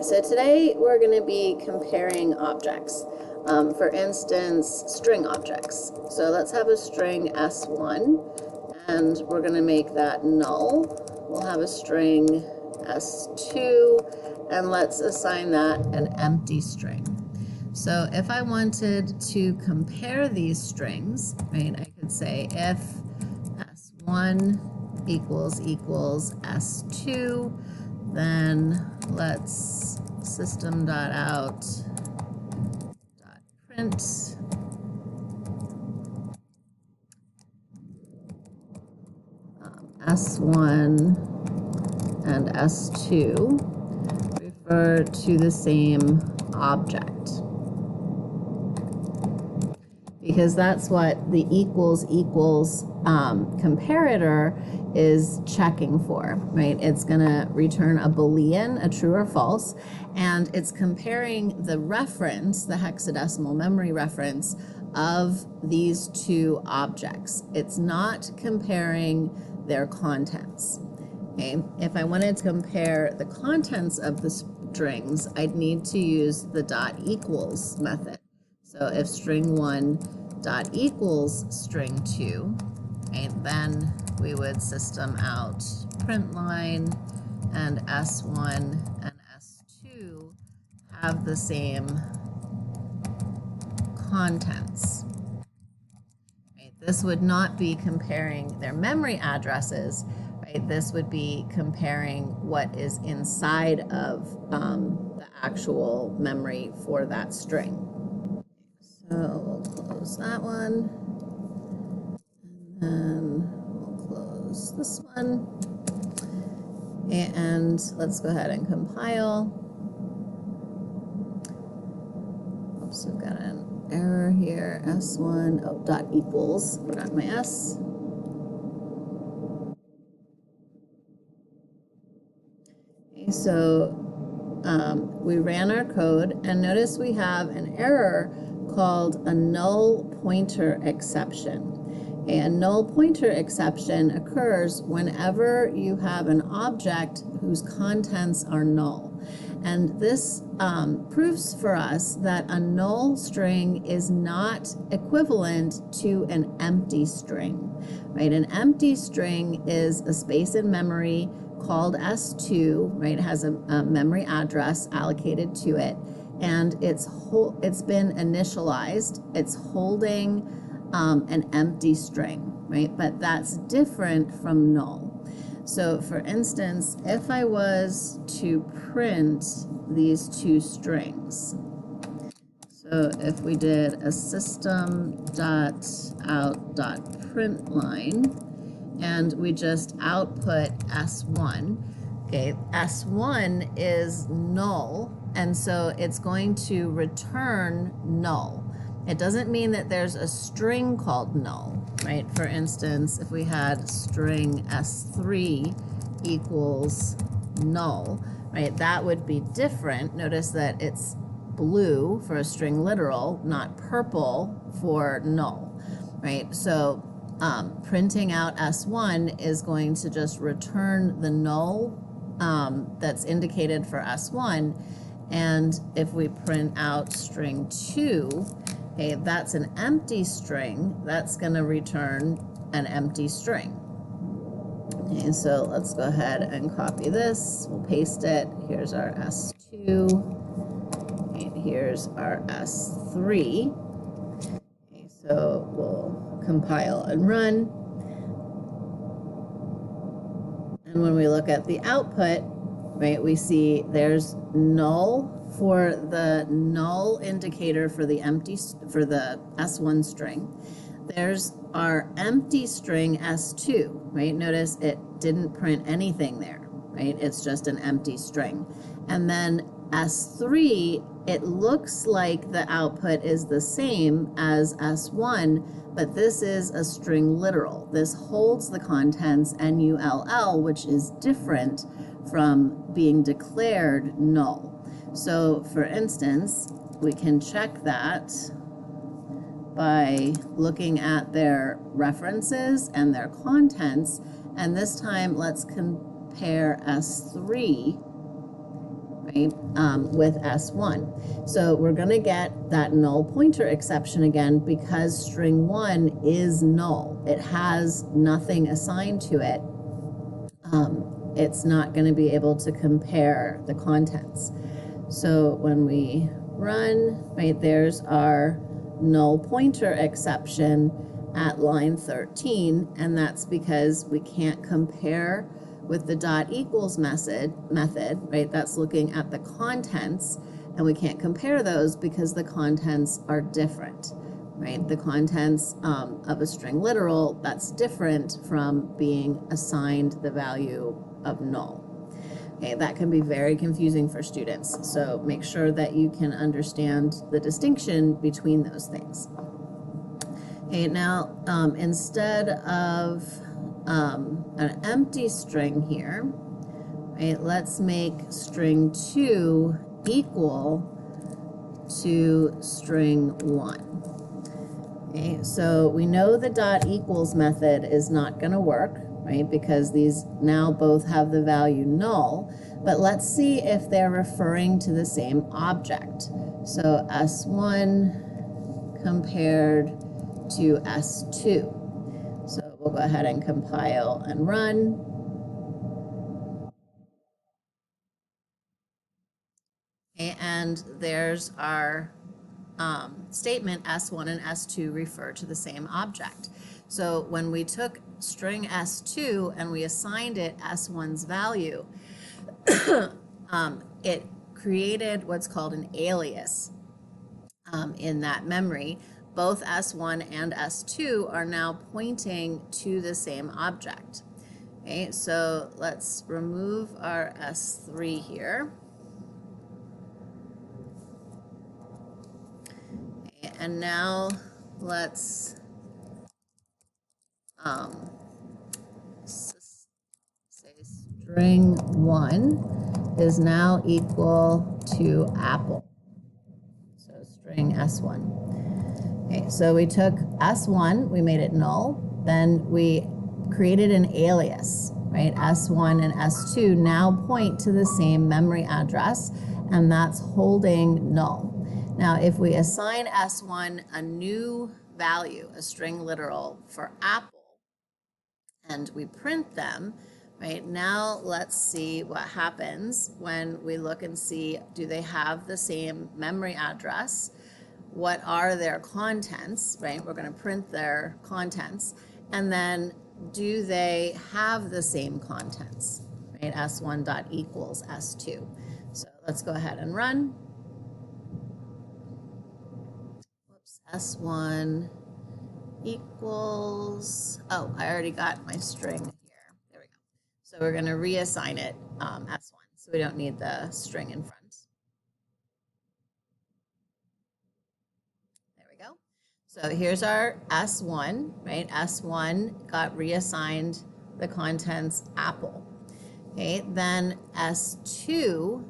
so today we're going to be comparing objects. For instance, string objects. So let's have a string S1, and we're going to make that null. We'll have a string S2, and let's assign that an empty string. So if I wanted to compare these strings, right, I could say if S1 equals S2, then let's system.out.print S1 and S2 refer to the same object, because that's what the equals comparator is checking for, right? It's going to return a Boolean, a true or false, and it's comparing the reference, the hexadecimal memory reference of these two objects. It's not comparing their contents. Okay? If I wanted to compare the contents of the strings, I'd need to use the dot equals method. So if string 1 dot equals string 2, right, then we would system out print line, and S1 and S2 have the same contents. Right? This would not be comparing their memory addresses, right? This would be comparing what is inside of the actual memory for that string. So we'll close that one, and then we'll close this one, and let's go ahead and compile. Oops, we've got an error here, S1, oh, dot equals, forgot my S. Okay, so we ran our code, and notice we have an error called a null pointer exception. A null pointer exception occurs whenever you have an object whose contents are null. And this proves for us that a null string is not equivalent to an empty string, right? An empty string is a space in memory called S2, right? It has a memory address allocated to it, and it's been initialized. It's holding an empty string, right? But that's different from null. So for instance, if I was to print these two strings, so if we did a system.out.println, and we just output S1, okay, S1 is null, and so it's going to return null. It doesn't mean that there's a string called null, right? For instance, if we had string S3 equals null, right, that would be different. Notice that it's blue for a string literal, not purple for null, right? So printing out S1 is going to just return the null that's indicated for S1, and if we print out string 2, okay, that's an empty string, that's going to return an empty string. Okay, so let's go ahead and copy this. We'll paste it. Here's our S2. Okay, here's our S3. Okay, so we'll compile and run. And when we look at the output, right, we see there's null for the null indicator for the S1 string. There's our empty string S2, right? Notice it didn't print anything there, right? It's just an empty string. And then S3, it looks like the output is the same as S1, but this is a string literal. This holds the contents NULL, which is different from being declared null. So for instance, we can check that by looking at their references and their contents, and this time let's compare S3, right? right, with S1. So we're going to get that null pointer exception again because string 1 is null. It has nothing assigned to it. It's not going to be able to compare the contents. So when we run, right, there's our null pointer exception at line 13, and that's because we can't compare with the dot equals method, right? That's looking at the contents, and we can't compare those because the contents are different, right? The contents of a string literal, that's different from being assigned the value of null. Okay, that can be very confusing for students, so make sure that you can understand the distinction between those things. Okay, now instead of an empty string here, right, let's make string 2 equal to string 1. Okay, so we know the dot equals method is not going to work, right, because these now both have the value null, but let's see if they're referring to the same object. So S1 compared to S2. So we'll go ahead and compile and run. Okay, and there's our statement S1 and S2 refer to the same object. So when we took string S2 and we assigned it S1's value, it created what's called an alias in that memory. Both S1 and S2 are now pointing to the same object. Okay, so let's remove our S3 here. Okay, and now let's say string 1 is now equal to apple. So string S1. Okay, so we took S1, we made it null, then we created an alias, right? S1 and S2 now point to the same memory address, and that's holding null. Now, if we assign S1 a new value, a string literal for apple, and we print them, right? Now let's see what happens when we look and see, do they have the same memory address? What are their contents, right? We're going to print their contents. And then do they have the same contents, right? S1 dot equals S2. So let's go ahead and run. Whoops, S1 equals, oh, I already got my string here. There we go. So we're going to reassign it S1, so we don't need the string in front. There we go. So here's our S1, right? S1 got reassigned the contents apple. Okay, then S2,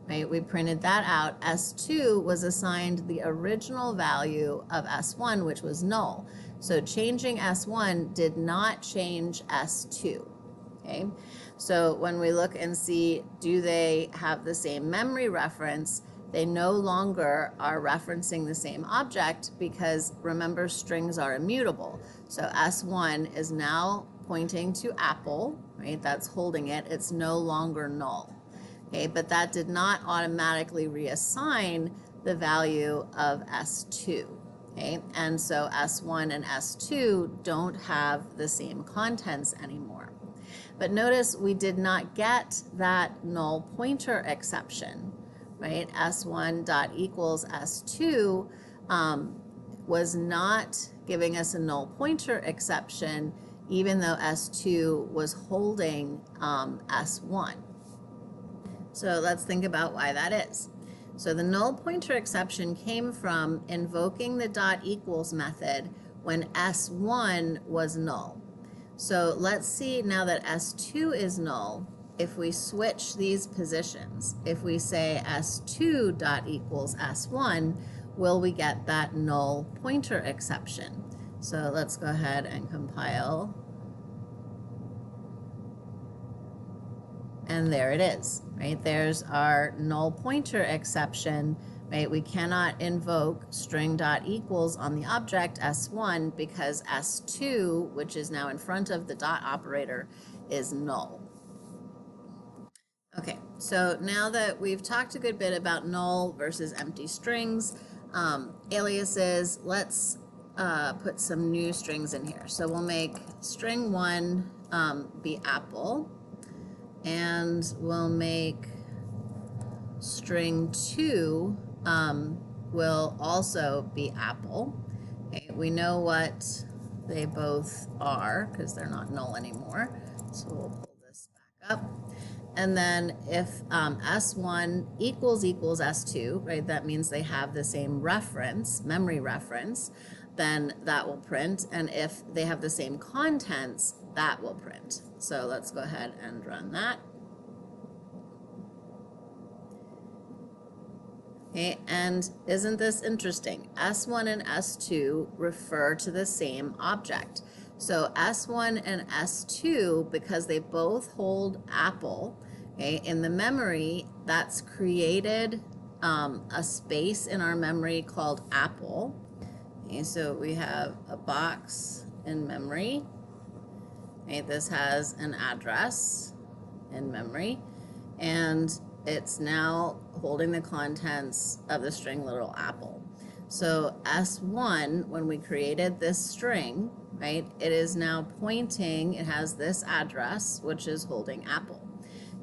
right, we printed that out. S2 was assigned the original value of S1, which was null. So changing S1 did not change S2, okay? So when we look and see, do they have the same memory reference, they no longer are referencing the same object because, remember, strings are immutable. So S1 is now pointing to apple, right? That's holding it. It's no longer null. Okay, but that did not automatically reassign the value of S2, okay? And so S1 and S2 don't have the same contents anymore. But notice we did not get that null pointer exception, right? S1 dot equals S2 was not giving us a null pointer exception, even though S2 was holding S1. So let's think about why that is. So the null pointer exception came from invoking the dot equals method when S1 was null. So let's see now that S2 is null, if we switch these positions, if we say S2 dot equals S1, will we get that null pointer exception? So let's go ahead and compile. And there it is, right? There's our null pointer exception, right? We cannot invoke string.equals on the object S1 because S2, which is now in front of the dot operator, is null. Okay, so now that we've talked a good bit about null versus empty strings, aliases, let's put some new strings in here. So we'll make string 1 be apple, and we'll make string 2 will also be apple. Okay, we know what they both are because they're not null anymore. So we'll pull this back up. And then if S1 equals S2, right, that means they have the same reference, memory reference, then that will print. And if they have the same contents, that will print. So let's go ahead and run that. Okay, and isn't this interesting? S1 and S2 refer to the same object. So S1 and S2, because they both hold apple, okay, in the memory, that's created a space in our memory called apple. Okay, so we have a box in memory. Okay, this has an address in memory, and it's now holding the contents of the string literal apple. So S1, when we created this string, right, it is now pointing, it has this address, which is holding apple.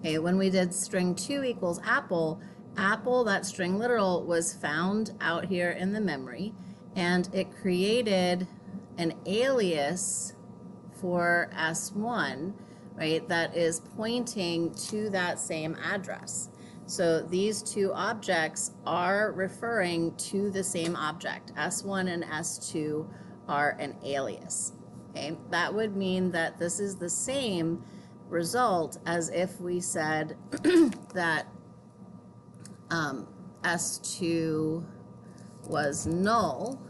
Okay, when we did string 2 equals apple, apple, that string literal, was found out here in the memory, and it created an alias for S1, right, that is pointing to that same address. So these two objects are referring to the same object. S1 and S2 are an alias. Okay, that would mean that this is the same result as if we said that S2 was null,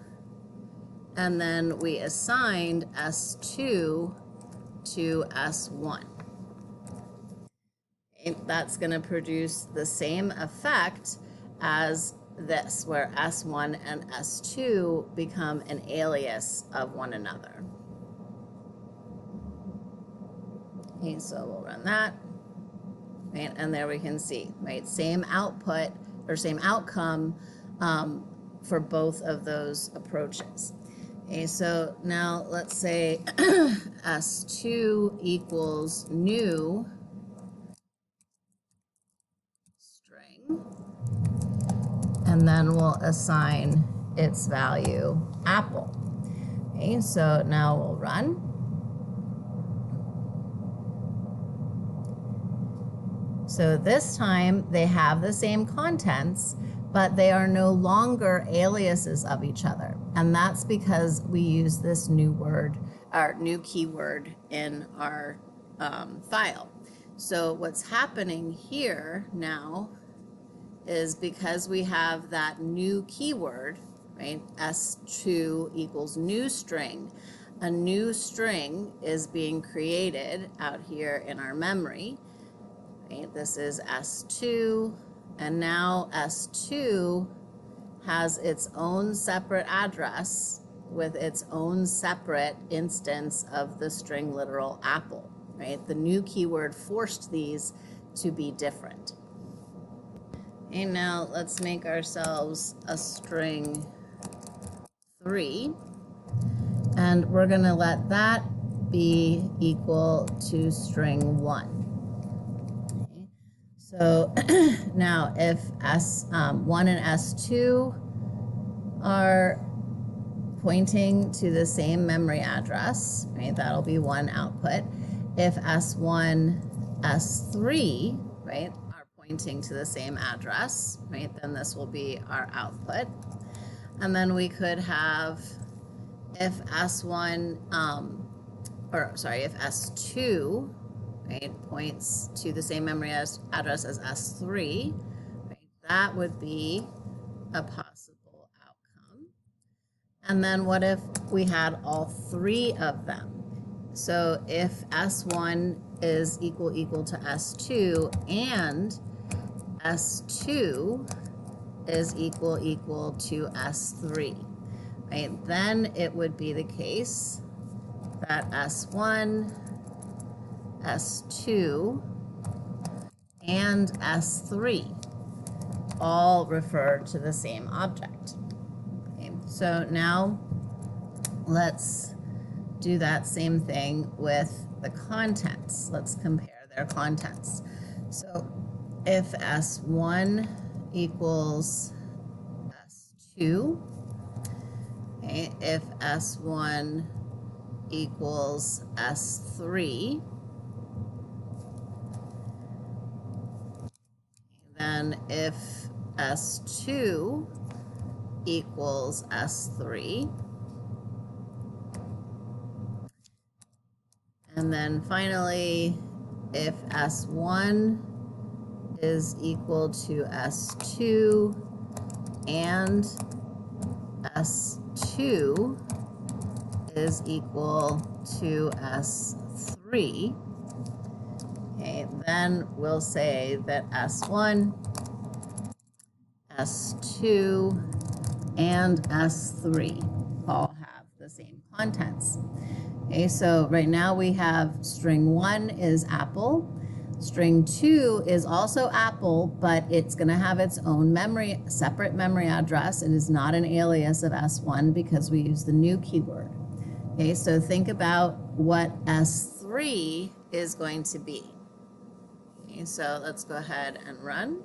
and then we assigned S2 to S1. That's going to produce the same effect as this, where S1 and S2 become an alias of one another. Okay, so we'll run that, right? And there we can see, right, same output or same outcome for both of those approaches. Okay, so now let's say S2 equals new string, and then we'll assign its value apple. Okay, so now we'll run. So this time they have the same contents, but they are no longer aliases of each other. And that's because we use this new word, our new keyword in our file. So what's happening here now is because we have that new keyword, right, S2 equals new string, a new string is being created out here in our memory. Right? This is S2, and now S2 has its own separate address with its own separate instance of the string literal apple, right? The new keyword forced these to be different. And now let's make ourselves a string 3, and we're going to let that be equal to string 1. So now if S1 and S2 are pointing to the same memory address, right, that'll be one output. If S1, S3, right, are pointing to the same address, right, then this will be our output. And then we could have, if S1, if S2, right, points to the same memory address as S3, right, that would be a possible outcome. And then what if we had all three of them? So if S1 is equal to S2 and S2 is equal to S3, right? Then it would be the case that S1, S2, and S3 all refer to the same object. Okay, so now let's do that same thing with the contents. Let's compare their contents. So if S1 equals S2, okay, if S1 equals S3, then if S2 equals S3, and then finally, if S1 is equal to S2 and S2 is equal to S3, okay, then we'll say that S1, S2, and S3 all have the same contents. Okay, so right now we have string 1 is apple. String 2 is also apple, but it's going to have its own separate memory address. It is not an alias of S1 because we use the new keyword. Okay, so think about what S3 is going to be. Okay, so let's go ahead and run.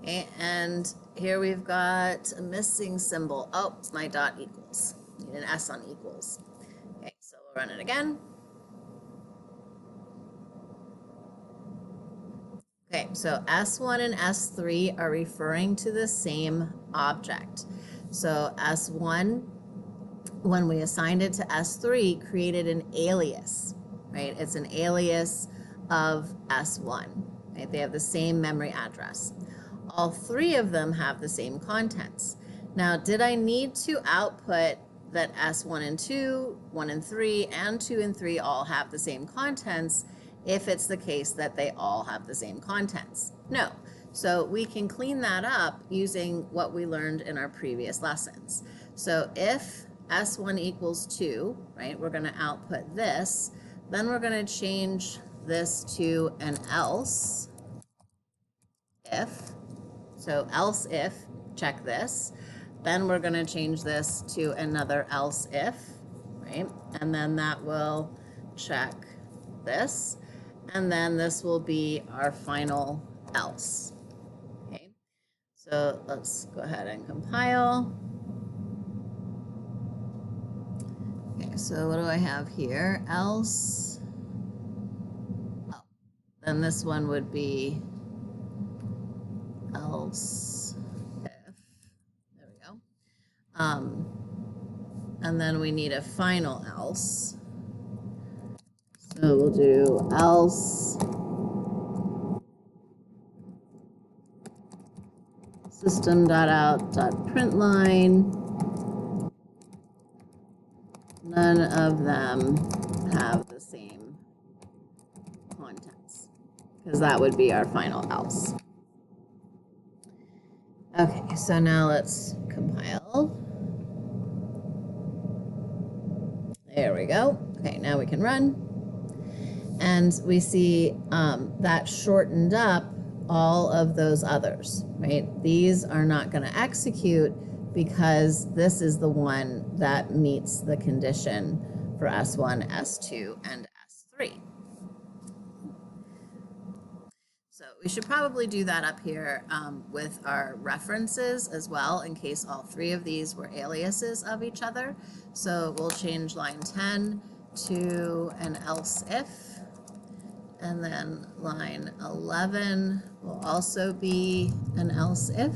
Okay, and here we've got a missing symbol. Oh, my dot equals. Need an S on equals. Okay, so we'll run it again. Okay, so S1 and S3 are referring to the same object. So S1, when we assigned it to S3, created an alias, right? It's an alias of S1, right? They have the same memory address. All three of them have the same contents. Now, did I need to output that S1 and 2, 1 and 3, and 2 and 3 all have the same contents if it's the case that they all have the same contents? No. So we can clean that up using what we learned in our previous lessons. So if S1 equals 2, right, we're going to output this. Then we're going to change this to an else if. So else if, check this. Then we're going to change this to another else if, right? And then that will check this. And then this will be our final else. Okay, so let's go ahead and compile. Okay, so what do I have here? Else. Oh, then this one would be else if. There we go. And then we need a final else. So we'll do else system.out.println. None of them have the same contents, because that would be our final else. Okay, so now let's compile. There we go. Okay, now we can run. And we see that shortened up all of those others, right? These are not going to execute because this is the one that meets the condition for S1, S2, and S3. So we should probably do that up here with our references as well, in case all three of these were aliases of each other. So we'll change line 10 to an else if, and then line 11 will also be an else if.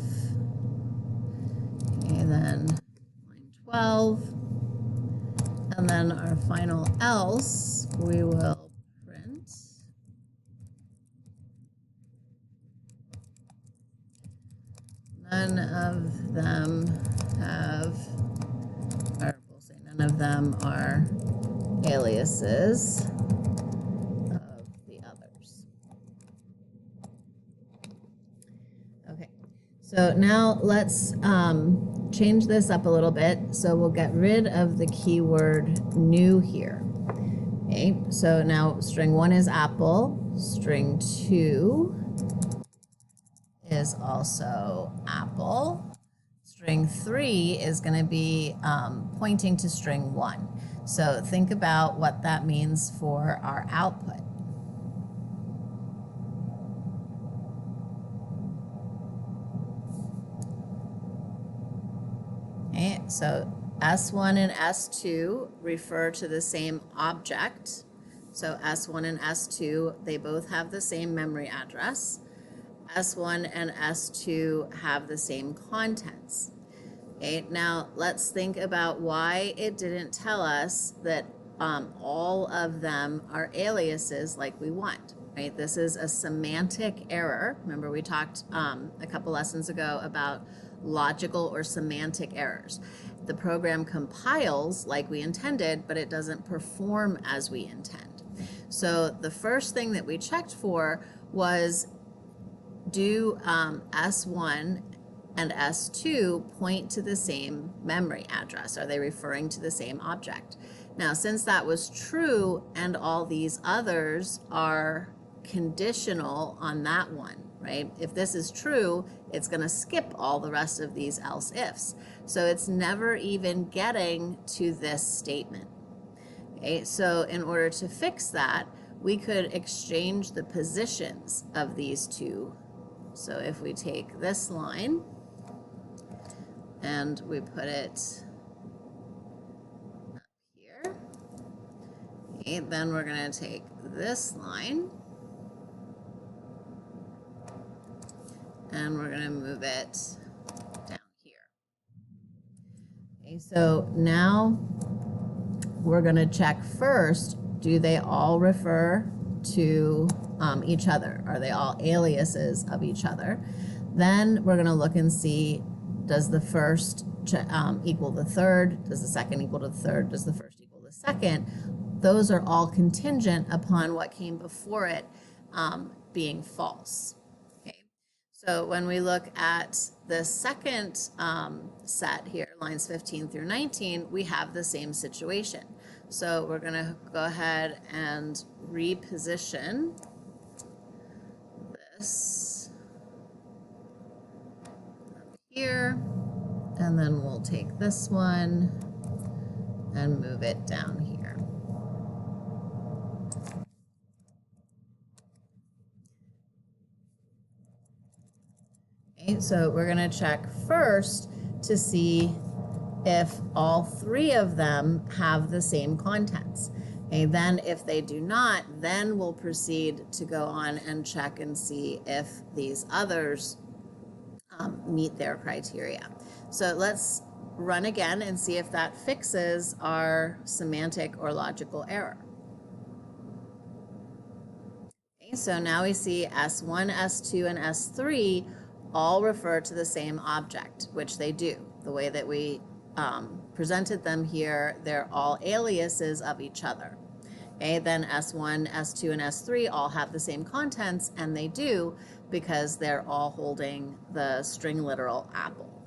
Okay, then line 12, and then our final else we will print none of them have, or we'll say none of them are aliases of the others. Okay, so now let's change this up a little bit. So we'll get rid of the keyword new here. Okay, so now string 1 is apple, string 2 is also apple. String 3 is going to be pointing to string 1. So think about what that means for our output. Okay, so S1 and S2 refer to the same object. So S1 and S2, they both have the same memory address. S1 and S2 have the same contents. Okay, now let's think about why it didn't tell us that all of them are aliases like we want, right? This is a semantic error. Remember we talked a couple lessons ago about logical or semantic errors. The program compiles like we intended, but it doesn't perform as we intend. So the first thing that we checked for was, do S1 and S2 point to the same memory address? Are they referring to the same object? Now, since that was true and all these others are conditional on that one, right? If this is true, it's going to skip all the rest of these else ifs. So it's never even getting to this statement. Okay, so in order to fix that, we could exchange the positions of these two. So if we take this line and we put it up here, okay, then we're going to take this line and we're going to move it down here. Okay, so now we're going to check first, do they all refer to each other? Are they all aliases of each other? Then we're going to look and see, does the first equal the third? Does the second equal to the third? Does the first equal the second? Those are all contingent upon what came before it being false. Okay, so when we look at the second set here, lines 15 through 19, we have the same situation. So we're going to go ahead and reposition this up here, and then we'll take this one and move it down here. Okay, so we're going to check first to see if all three of them have the same contents. Okay, then if they do not, then we'll proceed to go on and check and see if these others meet their criteria. So let's run again and see if that fixes our semantic or logical error. Okay, so now we see S1, S2, and S3 all refer to the same object, which they do. The way that we presented them here, they're all aliases of each other. Okay, then S1, S2, and S3 all have the same contents, and they do because they're all holding the string literal apple.